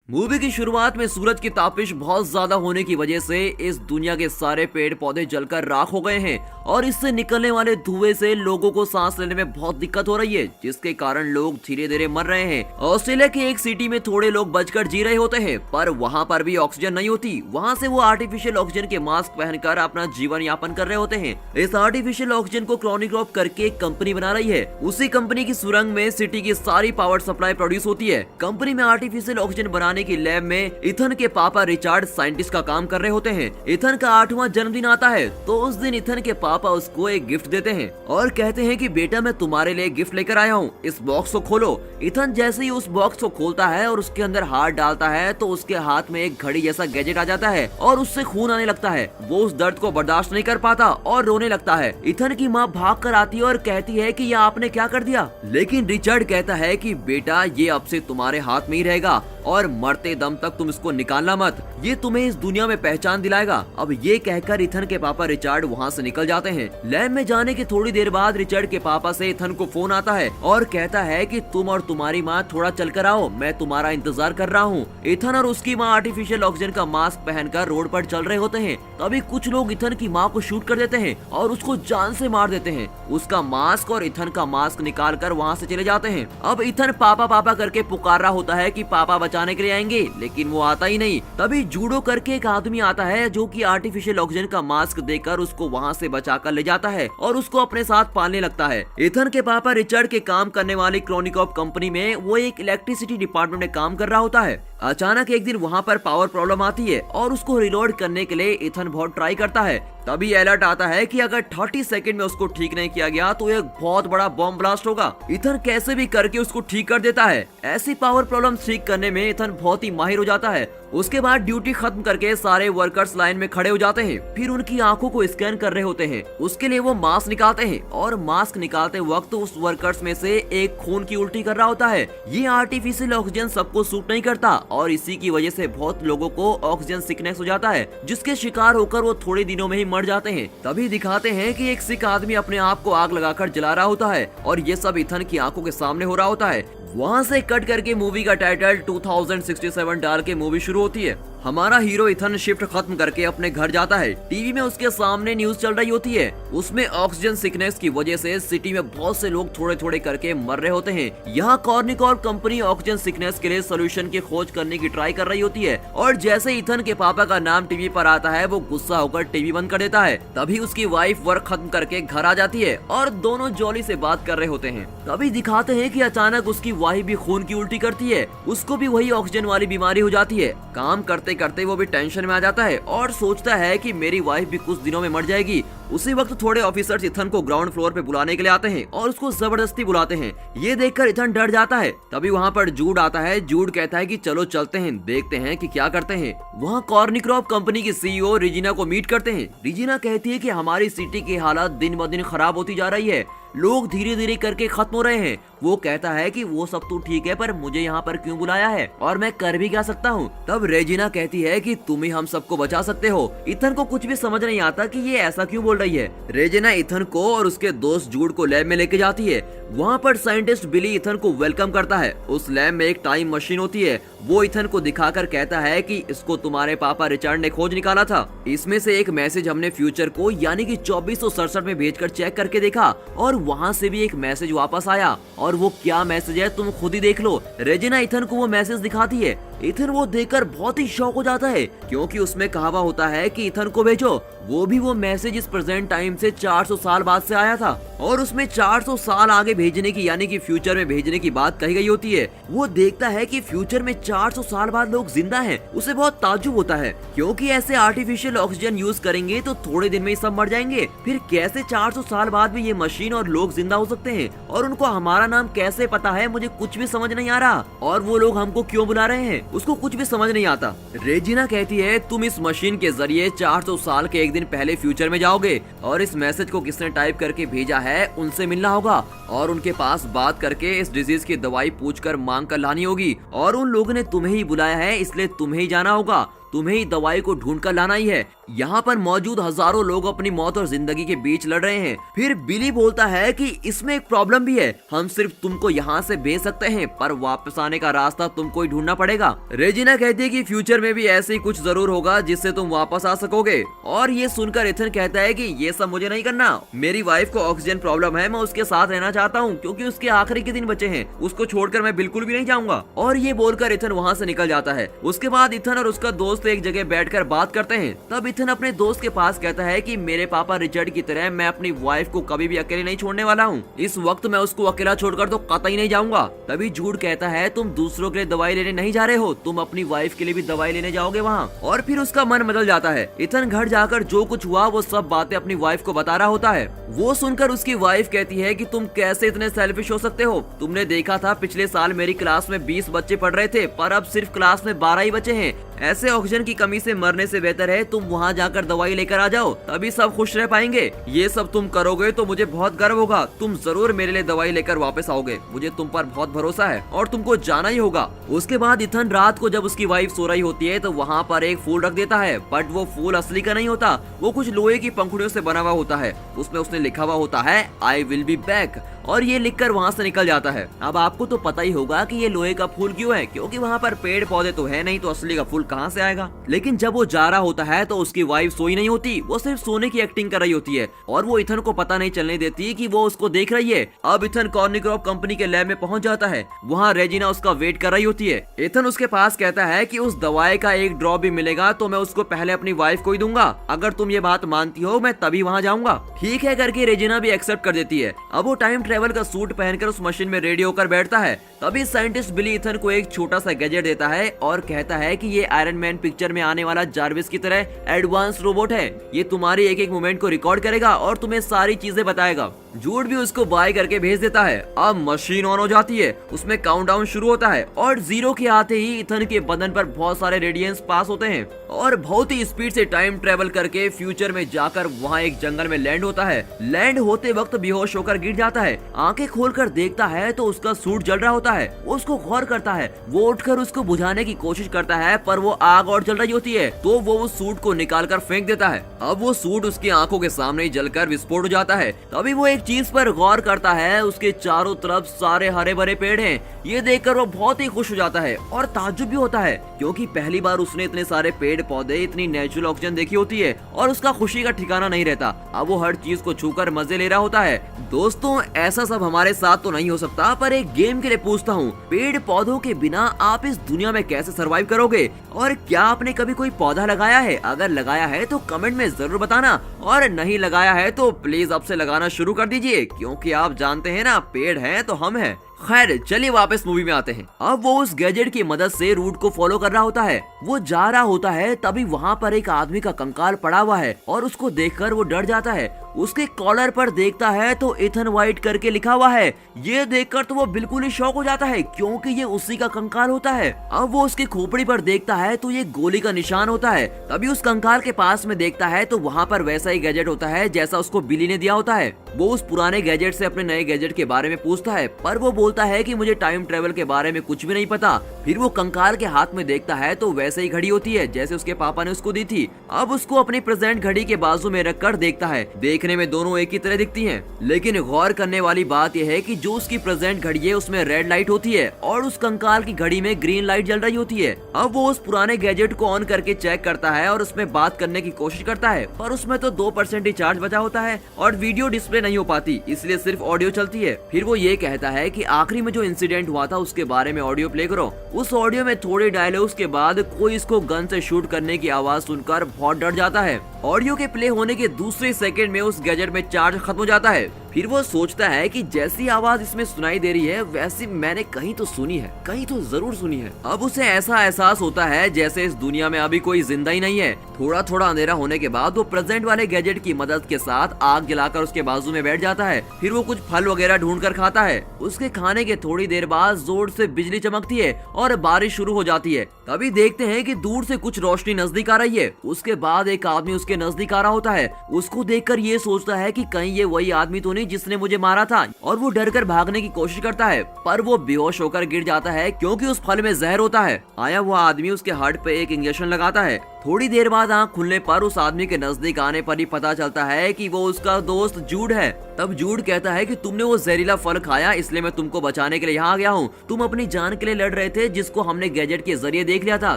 Movie की शुरुआत में सूरज की तापिश बहुत ज्यादा होने की वजह से इस दुनिया के सारे पेड़ पौधे जलकर राख हो गए हैं और इससे निकलने वाले धुएं से लोगों को सांस लेने में बहुत दिक्कत हो रही है, जिसके कारण लोग धीरे धीरे मर रहे हैं। ऑस्ट्रेलिया की एक सिटी में थोड़े लोग बचकर जी रहे होते हैं, पर वहाँ पर भी ऑक्सीजन नहीं होती। वहाँ से वो आर्टिफिशियल ऑक्सीजन के मास्क पहनकर अपना जीवन यापन कर रहे होते हैं। इस आर्टिफिशियल ऑक्सीजन को क्रोनिक्रॉप करके एक कंपनी बना रही है। उसी कंपनी की सुरंग में सिटी की सारी पावर सप्लाई प्रोड्यूस होती है। कंपनी में आर्टिफिशियल ऑक्सीजन बनाने की लैब में इथन के पापा रिचार्ड साइंटिस्ट का काम कर रहे होते हैं। इथन का 8वां जन्मदिन आता है तो उस दिन इथन के पापा उसको एक गिफ्ट देते हैं और कहते हैं कि बेटा मैं तुम्हारे लिए गिफ्ट लेकर आया हूँ, इस बॉक्स को खोलो। इथन जैसे ही उस बॉक्स को खोलता है और उसके अंदर हाथ डालता है तो उसके हाथ में एक घड़ी जैसा गैजेट आ जाता है और उससे खून आने लगता है। वो उस दर्द को बर्दाश्त नहीं कर पाता और रोने लगता है। इथन की माँ भाग कर आती है और कहती है कि यह आपने क्या कर दिया, लेकिन रिचर्ड कहता है कि बेटा ये अब से तुम्हारे हाथ में ही रहेगा और मरते दम तक तुम इसको निकालना मत, ये तुम्हें इस दुनिया में पहचान दिलाएगा। अब ये कहकर इथन के पापा रिचर्ड वहाँ से निकल जाते हैं। लैब में जाने की थोड़ी देर बाद रिचर्ड के पापा से इथन को फोन आता है और कहता है कि तुम और तुम्हारी माँ थोड़ा चल कर आओ, मैं तुम्हारा इंतजार कर रहा हूँ। इथन और उसकी माँ आर्टिफिशियल ऑक्सीजन का मास्क पहनकर रोड पर चल रहे होते हैं। तभी कुछ लोग इथन की माँ को शूट कर देते हैं और उसको जान से मार देते हैं। उसका मास्क और इथन का मास्क निकाल कर वहाँ से चले जाते हैं। अब इथन पापा पापा करके पुकार रहा होता है कि पापा बचाने के लिए आएंगे, लेकिन वो आता ही नहीं। तभी जूडो करके एक आदमी आता है जो कि आर्टिफिशियल ऑक्सीजन का मास्क देकर उसको वहाँ से बचाकर ले जाता है और उसको अपने साथ पालने लगता है। इथन के पापा रिचर्ड के काम करने वाली क्रोनिकॉप कंपनी में वो एक इलेक्ट्रिसिटी डिपार्टमेंट में काम कर रहा होता है। अचानक एक दिन वहाँ पर पावर प्रॉब्लम आती है और उसको रिलोड करने के लिए इथन बहुत ट्राई करता है। तभी अलर्ट आता है कि अगर 30 सेकंड में उसको ठीक नहीं किया गया तो एक बहुत बड़ा बॉम्ब ब्लास्ट होगा। इथन कैसे भी करके उसको ठीक कर देता है। ऐसी पावर प्रॉब्लम ठीक करने में इथन बहुत ही माहिर हो जाता है। उसके बाद ड्यूटी खत्म करके सारे वर्कर्स लाइन में खड़े हो जाते हैं। फिर उनकी आंखों को स्कैन कर रहे होते हैं। उसके लिए वो मास्क निकालते हैं और मास्क निकालते वक्त उस वर्कर्स में से एक खून की उल्टी कर रहा होता है। ये आर्टिफिशियल ऑक्सीजन सबको सूट नहीं करता और इसी की वजह से बहुत लोगों को ऑक्सीजन सिकनेस हो जाता है, जिसके शिकार होकर वो थोड़े दिनों में ही मर जाते हैं। तभी दिखाते हैं कि एक सिख आदमी अपने आप को आग लगाकर जला रहा होता है और ये सब इथन की आंखों के सामने हो रहा होता है। वहाँ से कट करके मूवी का टाइटल 2067 डाल के मूवी शुरू होती है। हमारा हीरो इथन शिफ्ट खत्म करके अपने घर जाता है। टीवी में उसके सामने न्यूज चल रही होती है। उसमें ऑक्सीजन सिकनेस की वजह से सिटी में बहुत से लोग थोड़े थोड़े करके मर रहे होते हैं। यहाँ कॉर्निकॉर्प कंपनी ऑक्सीजन सिकनेस के लिए सोल्यूशन की खोज करने की ट्राई कर रही होती है और जैसे इथन के पापा का नाम टीवी पर आता है वो गुस्सा होकर टीवी बंद कर देता है। तभी उसकी वाइफ वर्क खत्म करके घर आ जाती है और दोनों जॉली से बात कर रहे होते हैं। तभी दिखाते हैं कि अचानक उसकी वाइफ भी खून की उल्टी करती है। उसको भी वही ऑक्सीजन वाली बीमारी हो जाती है। काम करते करते वो भी टेंशन में आ जाता है और सोचता है कि मेरी वाइफ भी कुछ दिनों में मर जाएगी। उसी वक्त थोड़े ऑफिसर्स इथन को ग्राउंड फ्लोर पे बुलाने के लिए आते हैं और उसको जबरदस्ती बुलाते हैं। ये देखकर इथन डर जाता है। तभी वहाँ पर जूड आता है। जूड कहता है कि चलो चलते हैं, देखते हैं कि क्या करते हैं। वहाँ कॉर्निक्रॉप कंपनी की सीईओ रिजिना को मीट करते हैं। रिजिना कहती है कि हमारी सिटी की हालत दिन ब दिन खराब होती जा रही है, लोग धीरे धीरे करके खत्म हो रहे हैं। वो कहता है कि वो सब तो ठीक है, पर मुझे यहाँ पर क्यों बुलाया है और मैं कर भी क्या सकता हूँ। तब रेजिना कहती है कि तुम ही हम सबको बचा सकते हो। इथन को कुछ भी समझ नहीं आता कि ये ऐसा क्यों बोल रही है। रेजिना इथन को और उसके दोस्त जूड को लैब में लेके जाती है। वहाँ पर साइंटिस्ट बिली इथन को वेलकम करता है। उस लैब में एक टाइम मशीन होती है। वो इथन को दिखाकर कहता है कि इसको तुम्हारे पापा रिचर्ड ने खोज निकाला था। इसमें से एक मैसेज हमने फ्यूचर को यानी कि 2467 में भेजकर चेक करके देखा और वहाँ से भी एक मैसेज वापस आया और वो क्या मैसेज है तुम खुद ही देख लो। रेजिना इथन को वो मैसेज दिखाती है। इथन वो देखकर बहुत ही शॉक हो जाता है क्योंकि उसमें कहा हुआ होता है कि इथन को भेजो। वो भी वो मैसेज इस प्रेजेंट टाइम से 400 साल बाद से आया था और उसमें 400 साल आगे भेजने की यानी कि फ्यूचर में भेजने की बात कही गई होती है। वो देखता है कि फ्यूचर में 400 साल बाद लोग जिंदा हैं। उसे बहुत ताज्जुब होता है क्योंकि ऐसे आर्टिफिशियल ऑक्सीजन यूज करेंगे तो थोड़े दिन में ही सब मर जाएंगे। फिर कैसे 400 साल बाद भी ये मशीन और लोग जिंदा हो सकते हैं और उनको हमारा नाम कैसे पता है, मुझे कुछ भी समझ नहीं आ रहा। और वो लोग हमको क्यों बुला रहे हैं, उसको कुछ भी समझ नहीं आता। रेजिना कहती है तुम इस मशीन के जरिए 400 साल के एक दिन पहले फ्यूचर में जाओगे और इस मैसेज को किसने टाइप करके भेजा है उनसे मिलना होगा और उनके पास बात करके इस डिजीज की दवाई पूछकर मांग कर लानी होगी और उन लोगों ने तुम्हें ही बुलाया है इसलिए तुम्हें ही जाना होगा। तुम्हें ही दवाई को ढूंढ कर लाना ही है। यहाँ पर मौजूद हजारों लोग अपनी मौत और जिंदगी के बीच लड़ रहे हैं। फिर बिली बोलता है कि इसमें एक प्रॉब्लम भी है, हम सिर्फ तुमको यहाँ से भेज सकते हैं पर वापस आने का रास्ता तुमको ही ढूंढना पड़ेगा। रेजिना कहती है कि फ्यूचर में भी ऐसे ही कुछ जरूर होगा जिससे तुम वापस आ सकोगे। और ये सुनकर इथन कहता है कि ये सब मुझे नहीं करना, मेरी वाइफ को ऑक्सीजन प्रॉब्लम है, मैं उसके साथ रहना चाहता हूँ क्योंकि उसके आखिरी के दिन बचे हैं, उसको छोड़कर मैं बिल्कुल भी नहीं जाऊंगा। और ये बोलकर इथन वहाँ से निकल जाता है। उसके बाद इथन और उसका दोस्त एक जगह बैठकर बात करते हैं। तब इथन अपने दोस्त के पास कहता है कि मेरे पापा रिचर्ड की तरह मैं अपनी वाइफ को कभी भी अकेले नहीं छोड़ने वाला हूँ, इस वक्त मैं उसको अकेला छोड़कर तो कतई नहीं जाऊंगा। तभी जूड कहता है तुम दूसरों के लिए दवाई लेने नहीं जा रहे हो, तुम अपनी वाइफ के लिए भी दवाई लेने जाओगे वहाँ। और फिर उसका मन बदल जाता है। इथन घर जाकर जो कुछ हुआ वो सब बातें अपनी वाइफ को बता रहा होता है। वो सुनकर उसकी वाइफ कहती है कि तुम कैसे इतने सेल्फिश हो सकते हो, तुमने देखा था पिछले साल मेरी क्लास में 20 बच्चे पढ़ रहे थे पर अब सिर्फ क्लास में 12 ही बचे हैं, ऐसे ऑक्सीजन की कमी से मरने से बेहतर है तुम वहाँ जाकर दवाई लेकर आ जाओ, तभी सब खुश रह पाएंगे। ये सब तुम करोगे तो मुझे बहुत गर्व होगा, तुम जरूर मेरे लिए दवाई लेकर वापस आओगे, मुझे तुम पर बहुत भरोसा है और तुमको जाना ही होगा। उसके बाद इथन रात को जब उसकी वाइफ सो रही होती है तो वहाँ पर एक फूल रख देता है, बट वो फूल असली का नहीं होता, वो कुछ लोहे की पंखुड़ियों से बना हुआ होता है। उसमें उसने लिखा हुआ होता है आई विल बी बैक, और ये लिखकर वहाँ से निकल जाता है। अब आपको तो पता ही होगा कि ये लोहे का फूल क्यों है, क्योंकि वहाँ पर पेड़ पौधे तो है नहीं, तो असली का फूल कहाँ से आएगा। लेकिन जब वो जा रहा होता है तो उसकी वाइफ सोई नहीं होती, वो सिर्फ सोने की एक्टिंग कर रही होती है और वो इथन को पता नहीं चलने देती कि वो उसको देख रही है। अब इथन कॉर्निक्रॉप कंपनी के लैब में पहुंच जाता है, वहाँ रेजिना उसका वेट कर रही होती है। इथन उसके पास कहता है कि उस दवाई का एक ड्रॉप भी मिलेगा तो मैं उसको पहले अपनी वाइफ को ही दूंगा, अगर तुम ये बात मानती हो मैं तभी वहाँ जाऊंगा। ठीक है करके रेजिना भी एक्सेप्ट कर देती है। अब वो टाइम ट्रेवल का सूट पहनकर उस मशीन में रेडी होकर बैठता है। तभी साइंटिस्ट बिली इथन को एक छोटा सा गैजेट देता है और कहता है कि ये आयरन मैन पिक्चर में आने वाला जार्विस की तरह एडवांस रोबोट है, ये तुम्हारी एक एक मूवमेंट को रिकॉर्ड करेगा और तुम्हें सारी चीजें बताएगा। जूड भी उसको बाय करके भेज देता है। अब मशीन ऑन हो जाती है, उसमें काउंटडाउन शुरू होता है और 0 के आते ही इथन के बदन पर बहुत सारे रेडियंस पास होते हैं और बहुत ही स्पीड से टाइम ट्रेवल करके फ्यूचर में जाकर वहाँ एक जंगल में लैंड होता है। लैंड होते वक्त बेहोश होकर गिर जाता है, आंखें खोलकर देखता है तो उसका सूट जल रहा होता है। वो उसको गौर करता है, वो उठकर उसको बुझाने की कोशिश करता है पर वो आग और जल रही होती है, तो वो उस सूट को निकाल कर फेंक देता है। अब वो सूट उसकी आंखों के सामने ही जलकर विस्फोट हो जाता है। तभी वो एक चीज पर गौर करता है, उसके चारों तरफ सारे हरे भरे पेड़ हैं। ये देखकर वो बहुत ही खुश हो जाता है और ताज्जुब भी होता है क्योंकि पहली बार उसने इतने सारे पेड़ पौधे, इतनी नेचुरल ऑक्सीजन देखी होती है और उसका खुशी का ठिकाना नहीं रहता। अब वो हर चीज को छूकर मजे ले रहा होता है। दोस्तों ऐसा सब हमारे साथ तो नहीं हो सकता, पर एक गेम के लिए पूछता हूँ, पेड़ पौधों के बिना आप इस दुनिया में कैसे सरवाइव करोगे? और क्या आपने कभी कोई पौधा लगाया है? अगर लगाया है तो कमेंट में जरूर बताना, और नहीं लगाया है तो प्लीज अब से लगाना शुरू कर दीजिए, क्योंकि आप जानते हैं ना, पेड़ हैं तो हम हैं। खैर चलिए वापस मूवी में आते हैं। अब वो उस गैजेट की मदद से रूट को फॉलो कर रहा होता है। वो जा रहा होता है तभी वहाँ पर एक आदमी का कंकाल पड़ा हुआ है और उसको देखकर वो डर जाता है। उसके कॉलर पर देखता है तो इथन वाइट करके लिखा हुआ है। ये देखकर तो वो बिल्कुल ही शॉक हो जाता है क्योंकि ये उसी का कंकाल होता है। अब वो उसकी खोपड़ी पर देखता है तो ये गोली का निशान होता है। तभी उस कंकाल के पास में देखता है तो वहाँ पर वैसा ही गैजेट होता है जैसा उसको बिली ने दिया होता है। वो उस पुराने गैजेट से अपने नए गैजेट के बारे में पूछता है, पर वो बोलता है कि मुझे टाइम ट्रेवल के बारे में कुछ भी नहीं पता। फिर वो कंकाल के हाथ में देखता है तो वैसे ही घड़ी होती है जैसे उसके पापा ने उसको दी थी। अब उसको अपनी प्रेजेंट घड़ी के बाजू में रखकर देखता है। देखने में दोनों एक ही तरह दिखती हैं, लेकिन गौर करने वाली बात यह है कि जो उसकी प्रेजेंट घड़ी है उसमें रेड लाइट होती है और उस कंकाल की घड़ी में ग्रीन लाइट जल रही होती है। अब वो उस पुराने गैजेट को ऑन करके चेक करता है और उसमें बात करने की कोशिश करता है, पर उसमें तो 2% ही चार्ज बचा होता है और वीडियो डिस्प्ले नहीं हो पाती, इसलिए सिर्फ ऑडियो चलती है। फिर वो ये कहता है कि आखिरी में जो इंसिडेंट हुआ था उसके बारे में ऑडियो प्ले करो। उस ऑडियो में थोड़े डायलॉग्स के बाद कोई इसको गन से शूट करने की आवाज सुनकर बहुत डर जाता है। ऑडियो के प्ले होने के दूसरे सेकंड में उस गैजेट में चार्ज खत्म हो जाता है। फिर वो सोचता है कि जैसी आवाज इसमें सुनाई दे रही है वैसी मैंने कहीं तो सुनी है, कहीं तो जरूर सुनी है। अब उसे ऐसा एहसास होता है जैसे इस दुनिया में अभी कोई जिंदा ही नहीं है। थोड़ा थोड़ा अंधेरा होने के बाद वो प्रेजेंट वाले गैजेट की मदद के साथ आग जलाकर उसके बाजू में बैठ जाता है। फिर वो कुछ फल वगैरह ढूंढ कर खाता है। उसके खाने के थोड़ी देर बाद जोर से बिजली चमकती है और बारिश शुरू हो जाती है। तभी देखते हैं कि दूर से कुछ रोशनी नजदीक आ रही है। उसके बाद एक आदमी उसके नजदीक आ रहा होता है। उसको देखकर ये सोचता है कि कहीं ये वही आदमी तो नहीं जिसने मुझे मारा था, और वो डर कर भागने की कोशिश करता है, पर वो बेहोश होकर गिर जाता है क्योंकि उस फल में जहर होता है। आया हुआ आदमी उसके हार्ट पे एक इंजेक्शन लगाता है। थोड़ी देर बाद आंख खुलने पर उस आदमी के नजदीक आने पर ही पता चलता है कि वो उसका दोस्त जूड है। तब जूड कहता है कि तुमने वो जहरीला फल खाया, इसलिए मैं तुमको बचाने के लिए यहाँ आ गया हूँ। तुम अपनी जान के लिए लड़ रहे थे, जिसको हमने गैजेट के जरिए देख लिया था।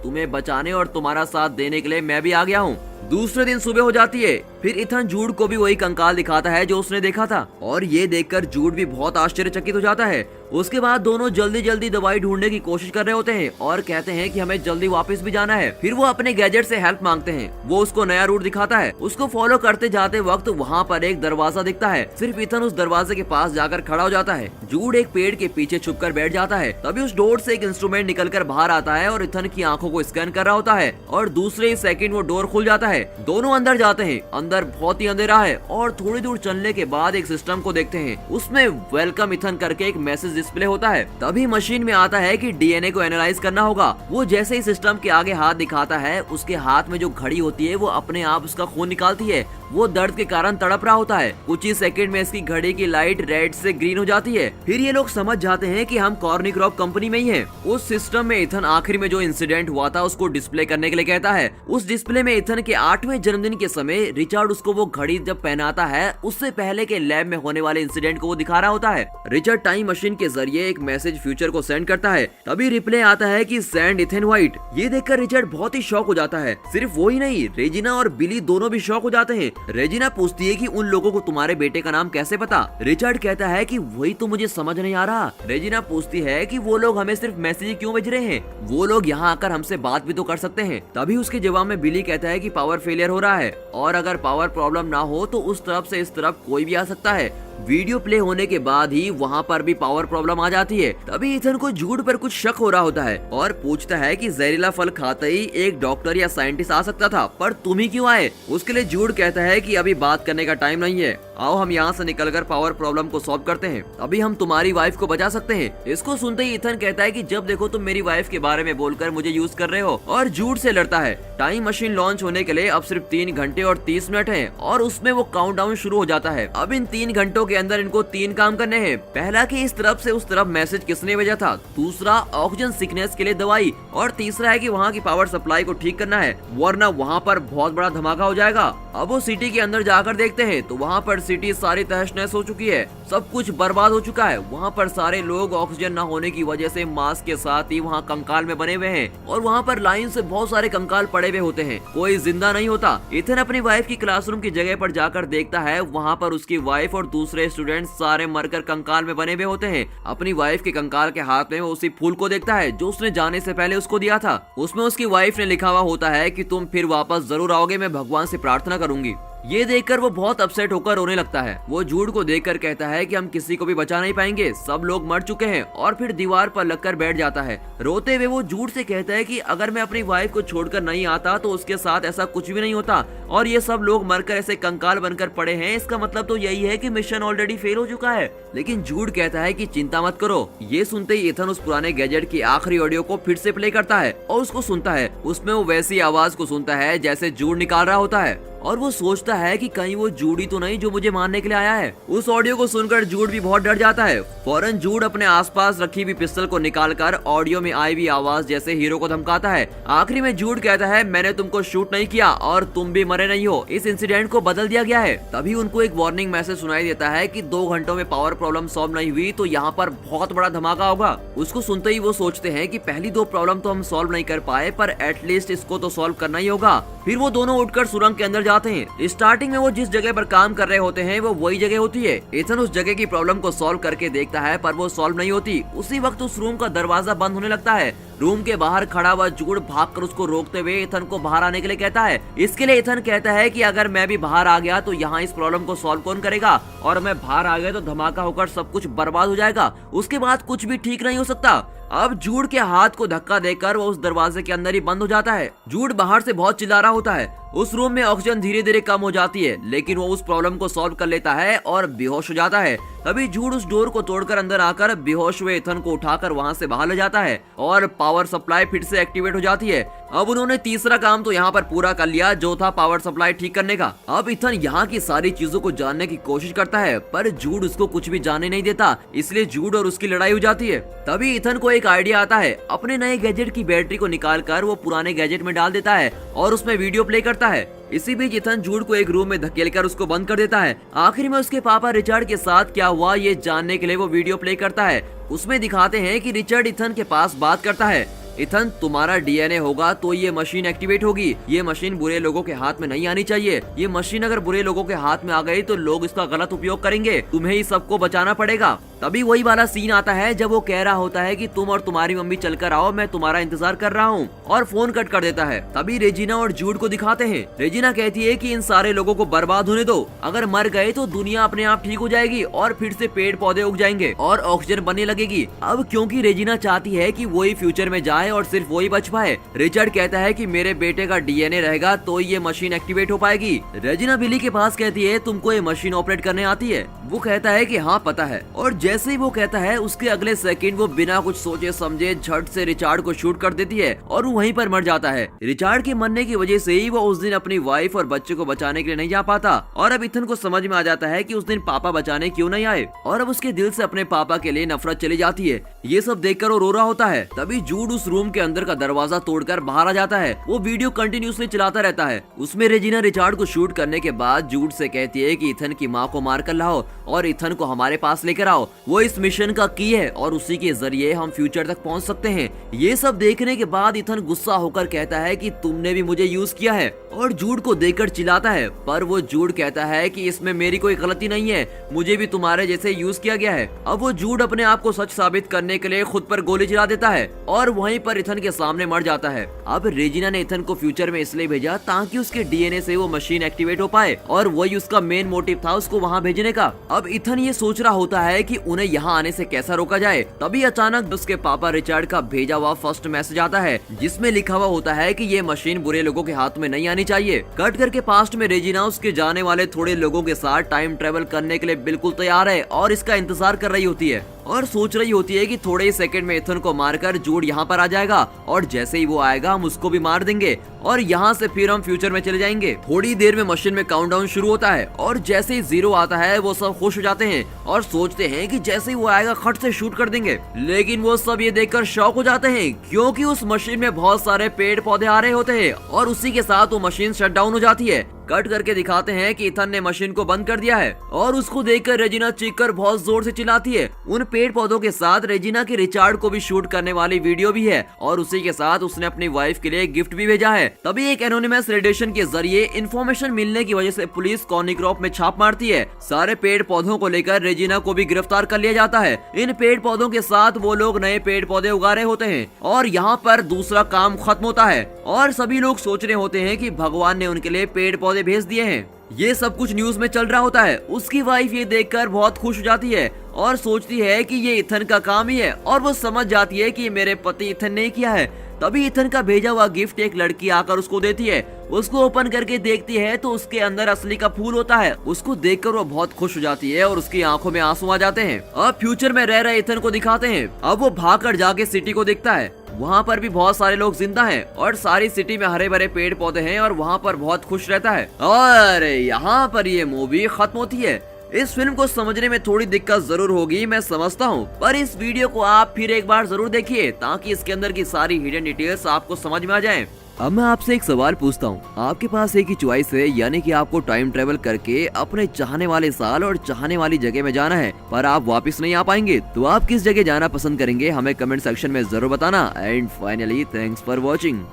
तुम्हें बचाने और तुम्हारा साथ देने के लिए मैं भी आ गया हूँ। दूसरे दिन सुबह हो जाती है। फिर इथन जूड को भी वही कंकाल दिखाता है जो उसने देखा था, और ये देखकर जूड भी बहुत आश्चर्यचकित हो जाता है। उसके बाद दोनों जल्दी जल्दी दवाई ढूंढने की कोशिश कर रहे होते हैं और कहते हैं कि हमें जल्दी वापस भी जाना है। फिर वो अपने गैजेट से हेल्प मांगते हैं। वो उसको नया रूट दिखाता है। उसको फॉलो करते जाते वक्त वहाँ पर एक दरवाजा दिखता है। सिर्फ इथन उस दरवाजे के पास जाकर खड़ा हो जाता है। जूड एक पेड़ के पीछे छुपकर बैठ जाता है। तभी उस डोर से एक इंस्ट्रूमेंट निकलकर बाहर आता है और इथन की आंखों को स्कैन कर रहा होता है, और दूसरे ही सेकंड वो डोर खुल जाता है। दोनों अंदर जाते हैं। अंदर बहुत ही अंधेरा है और थोड़ी दूर चलने के बाद एक सिस्टम को देखते हैं। उसमें वेलकम इथन करके एक मैसेज डिस्प्ले होता है। तभी मशीन में आता है कि डीएनए को एनालाइज करना होगा। वो जैसे ही सिस्टम के आगे हाथ दिखाता है, उसके हाथ में जो घड़ी होती है वो अपने आप उसका खून निकालती है। वो दर्द के कारण तड़प रहा होता है। कुछ ही सेकंड में इसकी घड़ी की लाइट रेड से ग्रीन हो जाती है। फिर ये लोग समझ जाते हैं कि हम कॉर्निक्रॉप कंपनी में ही हैं। उस सिस्टम में इथन आखिर में जो इंसिडेंट हुआ था उसको डिस्प्ले करने के लिए कहता है। उस डिस्प्ले में इथन के 8वें जन्मदिन के समय रिचर्ड उसको वो घड़ी जब पहनाता है, उससे पहले के लैब में होने वाले इंसिडेंट को वो दिखा रहा होता है। रिचर्ड टाइम मशीन के जरिए एक मैसेज फ्यूचर को सेंड करता है। तभी रिप्ले आता है कि सेंड इथन व्हाइट। ये देखकर रिचर्ड बहुत ही शॉक हो जाता है। सिर्फ वो ही नहीं, रेजिना और बिली दोनों भी शॉक हो जाते हैं। रेजिना पूछती है कि उन लोगों को तुम्हारे बेटे का नाम कैसे पता। रिचर्ड कहता है कि वही तो मुझे समझ नहीं आ रहा। रेजिना पूछती है कि वो लोग हमें सिर्फ मैसेज क्यों भेज रहे हैं, वो लोग यहाँ आकर हमसे बात भी तो कर सकते हैं। तभी उसके जवाब में बिली कहता है कि पावर फेलियर हो रहा है, और अगर पावर प्रॉब्लम ना हो तो उस तरफ से इस तरफ कोई भी आ सकता है। वीडियो प्ले होने के बाद ही वहाँ पर भी पावर प्रॉब्लम आ जाती है। तभी इथन को जूड पर कुछ शक हो रहा होता है और पूछता है कि जहरीला फल खाते ही एक डॉक्टर या साइंटिस्ट आ सकता था, पर तुम ही क्यों आए। उसके लिए जूड कहता है कि अभी बात करने का टाइम नहीं है, आओ हम यहाँ से निकलकर पावर प्रॉब्लम को सॉल्व करते हैं, अभी हम तुम्हारी वाइफ को बचा सकते हैं। इसको सुनते ही इथन कहता है कि जब देखो तुम मेरी वाइफ के बारे में बोलकर मुझे यूज कर रहे हो, और जूड से लड़ता है। टाइम मशीन लॉन्च होने के लिए अब सिर्फ 3 घंटे और 30 मिनट है, और उसमें वो काउंटडाउन शुरू हो जाता है। अब इन 3 घंटों के अंदर इनको 3 काम करने हैं। पहला कि इस तरफ से उस तरफ मैसेज किसने भेजा था, दूसरा ऑक्सीजन सिकनेस के लिए दवाई, और तीसरा है कि वहाँ की पावर सप्लाई को ठीक करना है, वरना वहाँ पर बहुत बड़ा धमाका हो जाएगा। अब वो सिटी के अंदर जाकर देखते हैं तो वहाँ पर सिटी सारी तहस नहस हो चुकी है, सब कुछ बर्बाद हो चुका है। वहाँ पर सारे लोग ऑक्सीजन न होने की वजह से मास्क के साथ ही वहाँ कंकाल में बने हुए हैं, और वहाँ पर लाइन से बहुत सारे कंकाल पड़े हुए होते हैं, कोई जिंदा नहीं होता। इथन अपनी वाइफ की क्लासरूम की जगह पर जाकर देखता है, वहाँ पर उसकी वाइफ और दूसरे स्टूडेंट सारे मरकर कंकाल में बने हुए होते हैं। अपनी वाइफ के कंकाल के हाथ में वो उसी फूल को देखता है जो उसने जाने से पहले उसको दिया था। उसमें उसकी वाइफ ने लिखा हुआ होता है कि तुम फिर वापस जरूर आओगे, मैं भगवान से प्रार्थना करूंगी। ये देखकर वो बहुत अपसेट होकर रोने लगता है। वो जूड को देखकर कहता है कि हम किसी को भी बचा नहीं पाएंगे, सब लोग मर चुके हैं, और फिर दीवार पर लगकर बैठ जाता है। रोते हुए वो जूड से कहता है कि अगर मैं अपनी वाइफ को छोड़कर नहीं आता तो उसके साथ ऐसा कुछ भी नहीं होता, और ये सब लोग मरकर ऐसे कंकाल बनकर पड़े हैं, इसका मतलब तो यही है कि मिशन ऑलरेडी फेल हो चुका है। लेकिन जूड कहता है कि चिंता मत करो। ये सुनते ही इथन उस पुराने गैजेट की आखिरी ऑडियो को फिर से प्ले करता है और उसको सुनता है। उसमें वो वैसी आवाज को सुनता है जैसे जूड निकाल रहा होता है, और वो सोचता है कि कहीं वो जूड ही तो नहीं जो मुझे मारने के लिए आया है। उस ऑडियो को सुनकर जूड भी बहुत डर जाता है। फौरन जूड अपने आसपास रखी हुई पिस्टल को निकालकर ऑडियो में आई हुई आवाज जैसे हीरो को धमकाता है। आखिरी में जूड कहता है, मैंने तुमको शूट नहीं किया और तुम भी मरे नहीं हो, इस इंसिडेंट को बदल दिया गया है। तभी उनको एक वार्निंग मैसेज सुनाई देता है कि 2 घंटों में पावर प्रॉब्लम सॉल्व नहीं हुई तो यहाँ पर बहुत बड़ा धमाका होगा। उसको सुनते ही वो सोचते हैं कि पहली 2 प्रॉब्लम तो हम सॉल्व नहीं कर पाए, पर एटलीस्ट इसको तो सॉल्व करना ही होगा। फिर वो दोनों उठकर सुरंग के अंदर जाते हैं। स्टार्टिंग में वो जिस जगह पर काम कर रहे होते हैं वो वही जगह होती है। इथन उस जगह की प्रॉब्लम को सॉल्व करके देखता है, पर वो सॉल्व नहीं होती। उसी वक्त उस रूम का दरवाजा बंद होने लगता है। रूम के बाहर खड़ा हुआ जूड भागकर उसको रोकते हुए इथन को बाहर आने के लिए कहता है। इसके लिए इथन कहता है कि अगर मैं भी बाहर आ गया तो यहाँ इस प्रॉब्लम को सॉल्व कौन करेगा, और मैं बाहर आ गया तो धमाका होकर सब कुछ बर्बाद हो जाएगा, उसके बाद कुछ भी ठीक नहीं हो सकता। अब जूड के हाथ को धक्का देकर वो उस दरवाजे के अंदर ही बंद हो जाता है। जूड बाहर से बहुत चिल्ला रहा होता है। उस रूम में ऑक्सीजन धीरे धीरे कम हो जाती है, लेकिन वो उस प्रॉब्लम को सॉल्व कर लेता है और बेहोश हो जाता है। तभी जूड उस डोर को तोड़कर अंदर आकर बेहोश हुए इथन को उठाकर वहाँ से बाहर ले जाता है और पावर सप्लाई फिर से एक्टिवेट हो जाती है। अब उन्होंने तीसरा काम तो यहाँ पर पूरा कर लिया, जो था पावर सप्लाई ठीक करने का। अब इथन यहाँ की सारी चीजों को जानने की कोशिश करता है, पर जूड उसको कुछ भी जानने नहीं देता, इसलिए जूड और उसकी लड़ाई हो जाती है। तभी इथन को एक आइडिया आता है, अपने नए गैजेट की बैटरी को निकालकर वो पुराने गैजेट में डाल देता है और उसमें वीडियो प्ले करता है। इसी बीच इथन जूड को एक रूम में धकेलकर उसको बंद कर देता है। आखिर में उसके पापा रिचर्ड के साथ क्या हुआ ये जानने के लिए वो वीडियो प्ले करता है। उसमें दिखाते हैं कि रिचर्ड इथन के पास बात करता है, इथन तुम्हारा डीएनए होगा तो ये मशीन एक्टिवेट होगी। ये मशीन बुरे लोगों के हाथ में नहीं आनी चाहिए। ये मशीन अगर बुरे लोगों के हाथ में आ गई तो लोग इसका गलत उपयोग करेंगे, तुम्हें ही सबको बचाना पड़ेगा। तभी वही वाला सीन आता है जब वो कह रहा होता है कि तुम और तुम्हारी मम्मी चलकर आओ, मैं तुम्हारा इंतजार कर रहा हूँ, और फोन कट कर देता है। तभी रेजिना और जूड को दिखाते हैं। रेजिना कहती है कि इन सारे लोगों को बर्बाद होने दो, अगर मर गए तो दुनिया अपने आप ठीक हो जाएगी और फिर से पेड़ पौधे उग जाएंगे और ऑक्सीजन बनने लगेगी। अब क्योंकि रेजिना चाहती है कि वही फ्यूचर में जाए और सिर्फ वही बच पाए, रिचर्ड कहता है कि मेरे बेटे का डीएनए रहेगा तो ये मशीन एक्टिवेट हो पाएगी। रेजिना बिली के पास कहती है तुमको ये मशीन ऑपरेट करने आती है? वो कहता है कि हाँ पता है, और जैसे ही वो कहता है उसके अगले सेकंड वो बिना कुछ सोचे समझे झट से रिचार्ड को शूट कर देती है और वो वहीं पर मर जाता है। रिचार्ड के मरने की वजह से ही वो उस दिन अपनी वाइफ और बच्चे को बचाने के लिए नहीं जा पाता, और अब इथन को समझ में आ जाता है कि उस दिन पापा बचाने क्यों नहीं आए, और अब उसके दिल से अपने पापा के लिए नफरत चली जाती है। ये सब देखकर वो रो रहा होता है। तभी जूड उस रूम के अंदर का दरवाजा तोड़कर बाहर आ जाता है। वो वीडियो कंटिन्यूसली चलाता रहता है। उसमें रेजिना रिचार्ड को शूट करने के बाद जूड से कहती है कि इथन की माँ को मार कर लाओ और इथन को हमारे पास लेकर आओ, वो इस मिशन का की है और उसी के जरिए हम फ्यूचर तक पहुंच सकते हैं। ये सब देखने के बाद इथन गुस्सा होकर कहता है कि तुमने भी मुझे यूज किया है, और जूड को देखकर चिल्लाता है, पर वो जूड कहता है कि इसमें मेरी कोई गलती नहीं है, मुझे भी तुम्हारे जैसे यूज किया गया है। अब वो जूड अपने आप को सच साबित करने के लिए खुद पर गोली चला देता है और वहीं पर इथन के सामने मर जाता है। अब रेजिना ने इथन को फ्यूचर में इसलिए भेजा ताकि उसके डीएनए से वो मशीन एक्टिवेट हो पाए, और वही उसका मेन मोटिव था उसको वहाँ भेजने का। अब इथन ये सोच रहा होता है कि उन्हें यहाँ आने से कैसा रोका जाए। तभी अचानक उसके पापा रिचर्ड का भेजा हुआ फर्स्ट मैसेज आता है, जिसमें लिखा हुआ होता है कि ये मशीन बुरे लोगों के हाथ में नहीं आनी चाहिए। कट करके पास्ट में रेजिना उसके जाने वाले थोड़े लोगों के साथ टाइम ट्रेवल करने के लिए बिल्कुल तैयार है और इसका इंतजार कर रही होती है, और सोच रही होती है कि थोड़े ही सेकंड में इथन को मारकर जूड यहाँ पर आ जाएगा, और जैसे ही वो आएगा हम उसको भी मार देंगे और यहाँ से फिर हम फ्यूचर में चले जाएंगे। थोड़ी देर में मशीन में काउंटडाउन शुरू होता है और जैसे ही 0 आता है वो सब खुश हो जाते हैं और सोचते हैं कि जैसे ही वो आएगा खट से शूट कर देंगे। लेकिन वो सब ये देखकर शॉक हो जाते हैं क्योंकि उस मशीन में बहुत सारे पेड़ पौधे आ रहे होते हैं और उसी के साथ वो मशीन शट डाउन हो जाती है। कट करके दिखाते हैं कि इथन ने मशीन को बंद कर दिया है और उसको देखकर रेजिना चीखकर बहुत जोर से चिल्लाती है। उन पेड़ पौधों के साथ रेजिना के रिचार्ड को भी शूट करने वाली वीडियो भी है और उसी के साथ उसने अपनी वाइफ के लिए गिफ्ट भी भेजा है। तभी एक एनोनिमस रेडिएशन के जरिए इन्फॉर्मेशन मिलने की वजह से पुलिस कॉर्निक्रॉप में छाप मारती है। सारे पेड़ पौधों को लेकर रेजिना को भी गिरफ्तार कर लिया जाता है। इन पेड़ पौधों के साथ वो लोग नए पेड़ पौधे उगा रहे होते हैं और यहाँ पर दूसरा काम खत्म होता है और सभी लोग सोच रहे होते हैं कि भगवान ने उनके लिए पेड़ पौधे भेज दिए हैं। ये सब कुछ न्यूज में चल रहा होता है। उसकी वाइफ ये देखकर बहुत खुश हो जाती है और सोचती है कि ये इथन का काम ही है और वो समझ जाती है कि मेरे पति इथन ने किया है। तभी इथन का भेजा हुआ गिफ्ट एक लड़की आकर उसको देती है। उसको ओपन करके देखती है तो उसके अंदर असली का फूल होता है। उसको देखकर वो बहुत खुश हो जाती है और उसकी आंखों में आंसू आ जाते हैं। अब फ्यूचर में रह रहे इथन को दिखाते हैं। अब वो भागकर जाके सिटी को देखता है। वहाँ पर भी बहुत सारे लोग जिंदा हैं और सारी सिटी में हरे भरे पेड़ पौधे हैं और वहाँ पर बहुत खुश रहता है। और यहाँ पर ये मूवी खत्म होती है। इस फिल्म को समझने में थोड़ी दिक्कत जरूर होगी, मैं समझता हूँ, पर इस वीडियो को आप फिर एक बार जरूर देखिए ताकि इसके अंदर की सारी हिडन डिटेल्स आपको समझ में आ जाए। अब मैं आपसे एक सवाल पूछता हूँ, आपके पास एक ही चॉइस है, यानी कि आपको टाइम ट्रेवल करके अपने चाहने वाले साल और चाहने वाली जगह में जाना है, पर आप वापस नहीं आ पाएंगे, तो आप किस जगह जाना पसंद करेंगे हमें कमेंट सेक्शन में जरूर बताना। And finally thanks for watching.